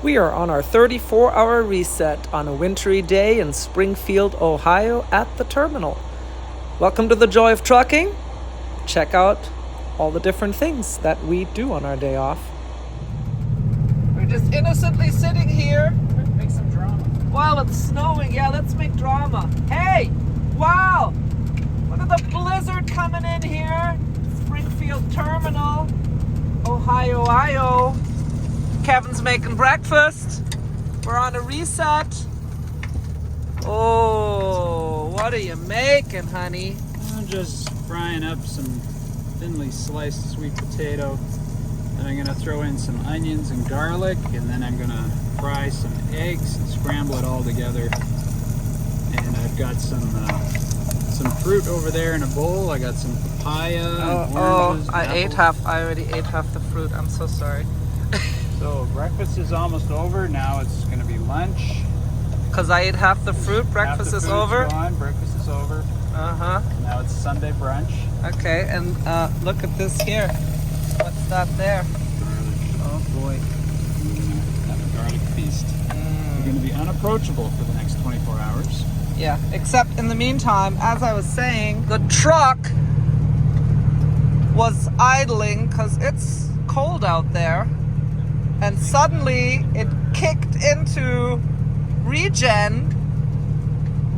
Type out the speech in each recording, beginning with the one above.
We are on our 34-hour reset on a wintry day in Springfield, Ohio at the terminal. Welcome to the Joy of Trucking. Check out all the different things that we do on our day off. We're just innocently sitting here. Make some drama. While it's snowing. Yeah, let's make drama. Hey! Wow! Look at the blizzard coming in here. Springfield Terminal, Ohio. Kevin's making breakfast. We're on a reset. Oh, what are you making, honey? I'm just frying up some thinly sliced sweet potato. Then I'm gonna throw in some onions and garlic, and then I'm gonna fry some eggs and scramble it all together. And I've got some fruit over there in a bowl. I got some papaya and oranges. I already ate half the fruit. I'm so sorry. So breakfast is almost over. Now it's going to be lunch. Because I ate half the fruit, breakfast is over? Gone. Breakfast is over. Uh-huh. Now it's Sunday brunch. Okay, and look at this here. What's that there? Garlic. Oh boy. And a garlic feast. We're going to be unapproachable for the next 24 hours. Yeah, except in the meantime, as I was saying, the truck was idling because it's cold out there. And suddenly it kicked into regen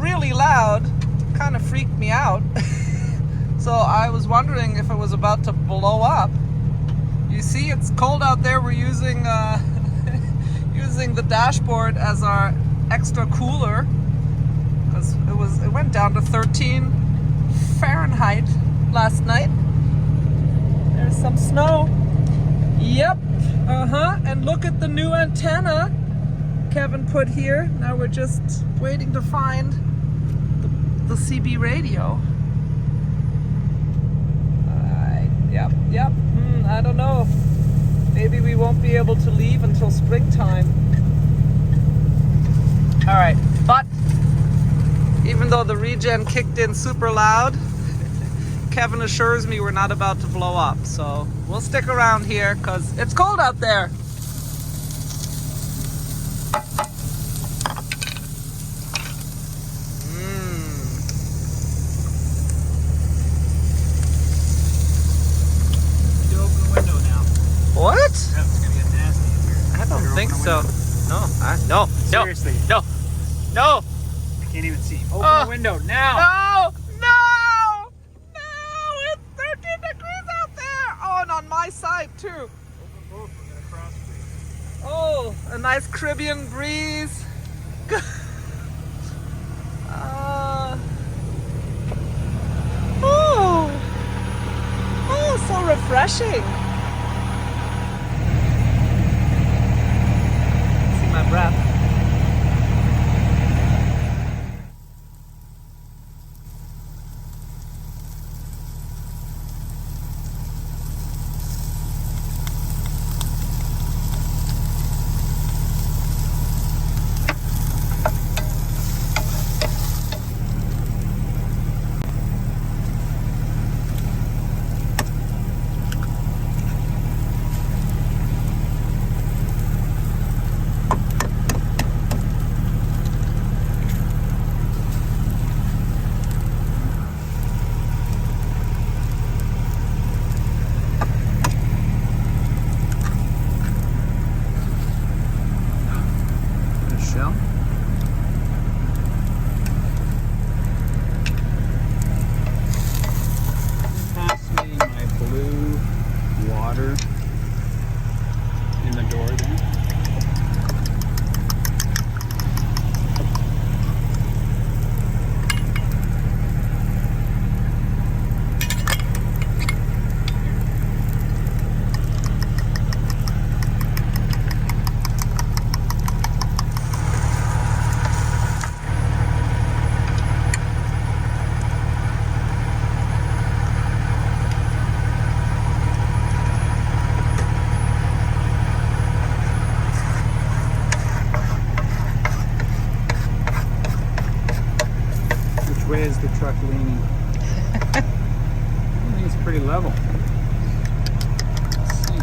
really loud. Kind of freaked me out. So I was wondering if it was about to blow up. You see, it's cold out there. We're using using the dashboard as our extra cooler because it went down to 13 Fahrenheit last night. There's some snow. Yep. And look at the new antenna Kevin put here. Now we're just waiting to find the CB radio. Yep. I don't know. Maybe we won't be able to leave until springtime. Alright, but even though the regen kicked in super loud, Kevin assures me we're not about to blow up, so we'll stick around here because it's cold out there. You open the window now. What? Yeah, it's gonna get nasty in here. I don't think so. No. Seriously. No. I can't even see. Open the window now. No! It's 13 degrees out there! Oh, and on my side too. Open both. We're gonna cross breeze. Oh, a nice Caribbean breeze. So refreshing. See my breath. Shell. Pass me my blue water in the door there. Way is the truck leaning? I think it's pretty level. Let's see.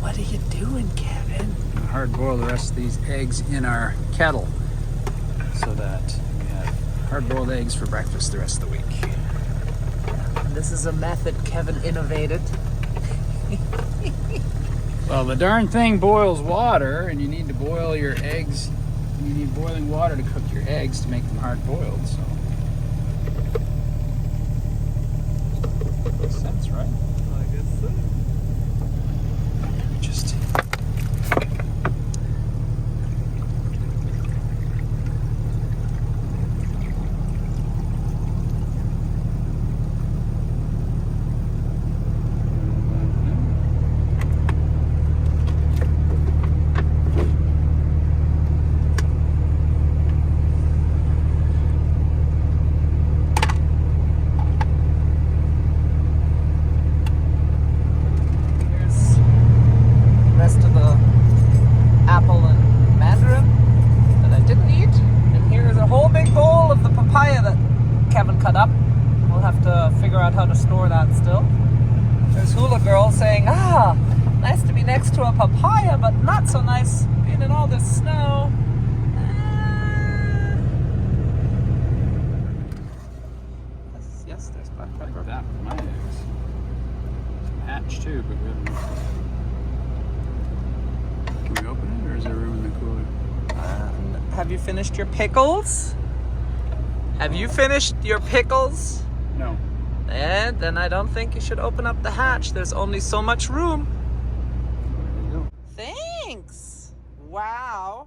What are you doing, Kevin? Hard boil the rest of these eggs in our kettle so that we have hard boiled eggs for breakfast the rest of the week. And this is a method Kevin innovated. Well, the darn thing boils water, and you need to boil your eggs. You need boiling water to cook your eggs to make them hard boiled. So makes sense, right? I guess so. Just how to store that still. There's Hula Girl saying, nice to be next to a papaya, but not so nice being in all this snow. Yes, there's black pepper. like that with my eggs. Some hatch too, but we haven't. Can we open it, or is there room in the cooler? Have you finished your pickles? Have you finished your pickles? No. And then I don't think you should open up the hatch. There's only so much room. There you go. Thanks. Wow.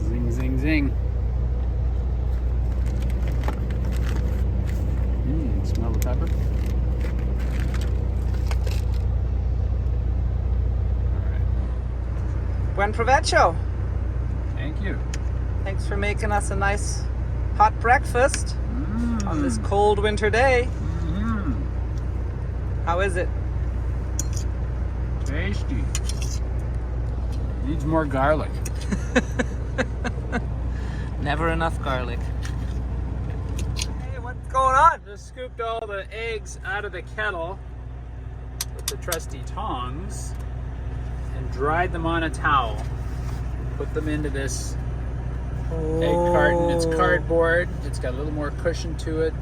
Zing, zing, zing. Smell the pepper. All right. Buen provecho. Thank you. Thanks for making us a nice hot breakfast on this cold winter day. How is it? Tasty. Needs more garlic. Never enough garlic. Hey, what's going on? Just scooped all the eggs out of the kettle with the trusty tongs and dried them on a towel. Put them into this egg carton. It's cardboard. It's got a little more cushion to it.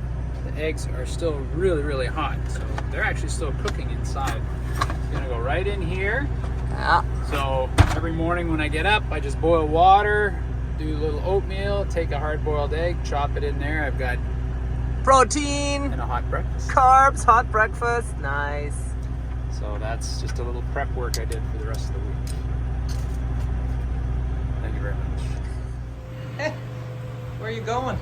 The eggs are still really, really hot, so they're actually still cooking inside. It's gonna go right in here. Yeah. So every morning when I get up, I just boil water, do a little oatmeal, take a hard-boiled egg, chop it in there. I've got Protein, and a hot breakfast. carbs, hot breakfast. Nice. So that's just a little prep work I did for the rest of the week. Thank you very much. Hey, where are you going?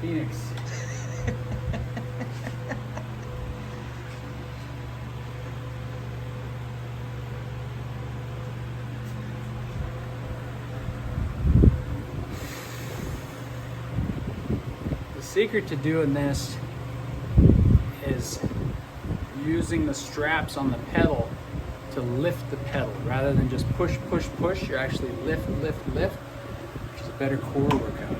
Phoenix. The secret to doing this is using the straps on the pedal to lift the pedal rather than just push, push, push. You're actually lift, lift, lift, which is a better core workout.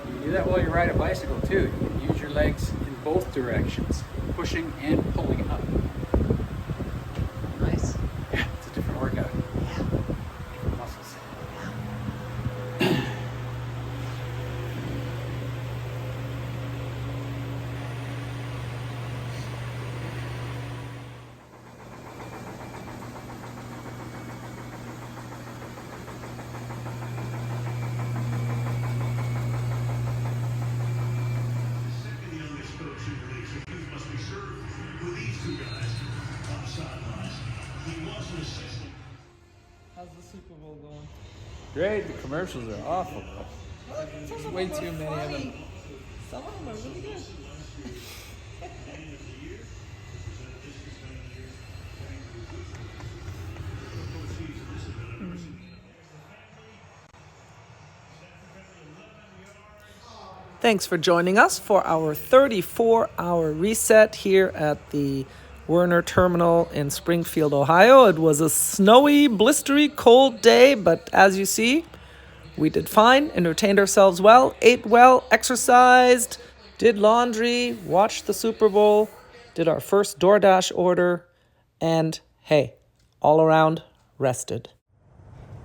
You do that while you ride a bicycle too. You can use your legs in both directions, pushing and pulling up. Nice. Yeah, it's a different workout. Yeah. Different muscles. How's the Super Bowl going? Great, the commercials are awful. There's way too many of them. Some of them are really good. Thanks for joining us for our 34-hour reset here at the Werner Terminal in Springfield, Ohio. It was a snowy, blistery, cold day, but as you see, We did fine, entertained ourselves well, ate well, exercised, did laundry, watched the Super Bowl, did our first DoorDash order, and hey, all around rested.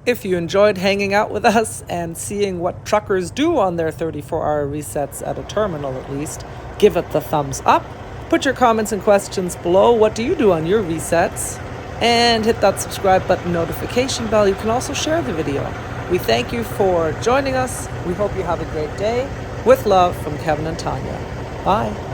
If you enjoyed hanging out with us and seeing what truckers do on their 34-hour resets at a terminal at least, give it the thumbs up. Put your comments and questions below. What do you do on your resets? And hit that subscribe button, notification bell. You can also share the video. We thank you for joining us. We hope you have a great day. With love from Kevin and Tanya. Bye.